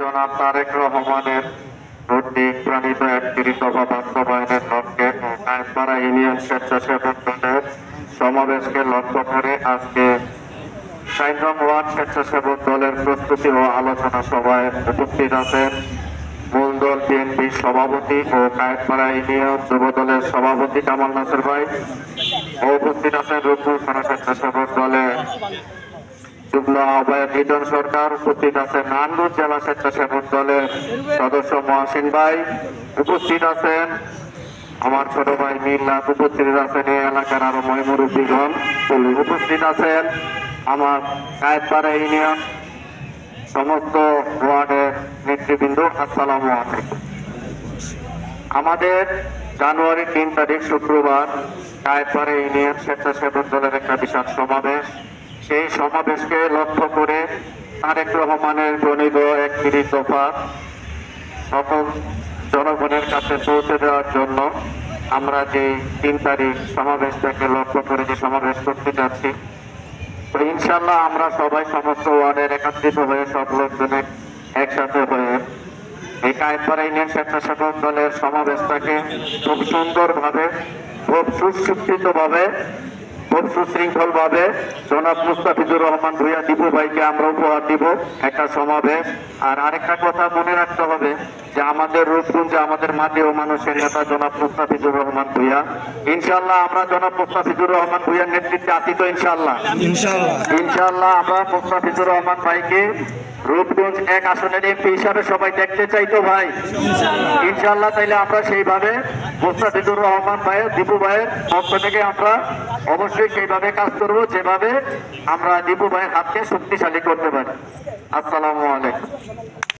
জনাব তারেক রহমানের কর্তৃক প্রণীত 31 দফা বাস্তবায়নের লক্ষ্যে কায়েতপাড়া ইউনিয়ন স্বেচ্ছাসেবক দলের সমাবেশকে লক্ষ্য করে আজকে 4 নং ওয়ার্ড স্বেচ্ছাসেবক দলের প্রস্তুতি ও আলোচনা সভায় উপস্থিত আছেন মূলদল বিএনপির সভাপতি ও কায়েতপাড়া ইউনিয়ন যুব দলের সভাপতি কামাল নাসির ভাই ও উপস্থিত আছেন রূপপুর থানা স্বেচ্ছাসেবক দলের যুগ্ম আহ্বায়ক লিটন সরকার, উপস্থিত আছেন নারায়ণগঞ্জ জেলা স্বেচ্ছাসেবক দলের সদস্য মহাসিন ভাই, উপস্থিত আছেন আমার ছোট ভাই মিল্লাত, উপস্থিত আছেন এই এলাকার আরো ময়মুরুদ্দিগণ, উপস্থিত আছেন আমার কায়েতপাড়া ইউনিয়ন সমস্ত ওয়ার্ডের নেতৃবৃন্দ। আসসালামু আলাইকুম। আমাদের জানুয়ারি 3 তারিখ শুক্রবার কায়েতপাড়া ইউনিয়ন স্বেচ্ছাসেবক দলের একটা বিশাল সমাবেশ। সেই সমাবেশকে লক্ষ্য করে তারেক রহমানের প্রণীত 31 দফা সকল জনগণের কাছে পৌঁছে দেওয়ার জন্য আমরা যে 3 তারিখ সমাবেশটাকে লক্ষ্য করে যে সমাবেশ করতে যাচ্ছি, তো ইনশাল্লাহ আমরা সবাই সমস্ত ওয়ার্ডের একত্রিত হয়ে সব লোকজনের একসাথে হয়ে এই কায়েতপাড়া ইউনিয়ন স্বেচ্ছাসেবক দলের সমাবেশটাকে খুব সুন্দরভাবে, খুব সুশিক্ষিতভাবে, খুব সুশৃঙ্খল ভাবে জনাব মুস্তাফিজুর রহমান ভূঁইয়া দীপু ভাইকে আমরা উপহার দিব একটা সমাবেশ। আর আরেকটা কথা মনে রাখতে হবে যে আমাদের রূপগঞ্জে আমাদের মাটি ও মানুষের নেতা জনাব মুস্তাফিজুর রহমান ভূঁইয়া, ইনশাল্লাহ আমরা জনাব মুস্তাফিজুর রহমান ভূঁইয়ার নেতৃত্বে আছি তো ইনশাল্লাহ ইনশাল্লাহ আমরা মুস্তাফিজুর রহমান ভাইকে রূপগঞ্জ 1 আসনের এমপি হিসাবে সবাই দেখতে চাইতো ভাই ইনশাল্লাহ। তাইলে আমরা সেইভাবে মুস্তাফিজুর রহমান ভাইয়ের দীপু ভাইয়ের পক্ষ থেকে আমরা অবশ্যই সেইভাবে কাজ করব যেভাবে আমরা দীপু ভাইয়ের হাতকে শক্তিশালী করতে পারি। আসসালামু আলাইকুম।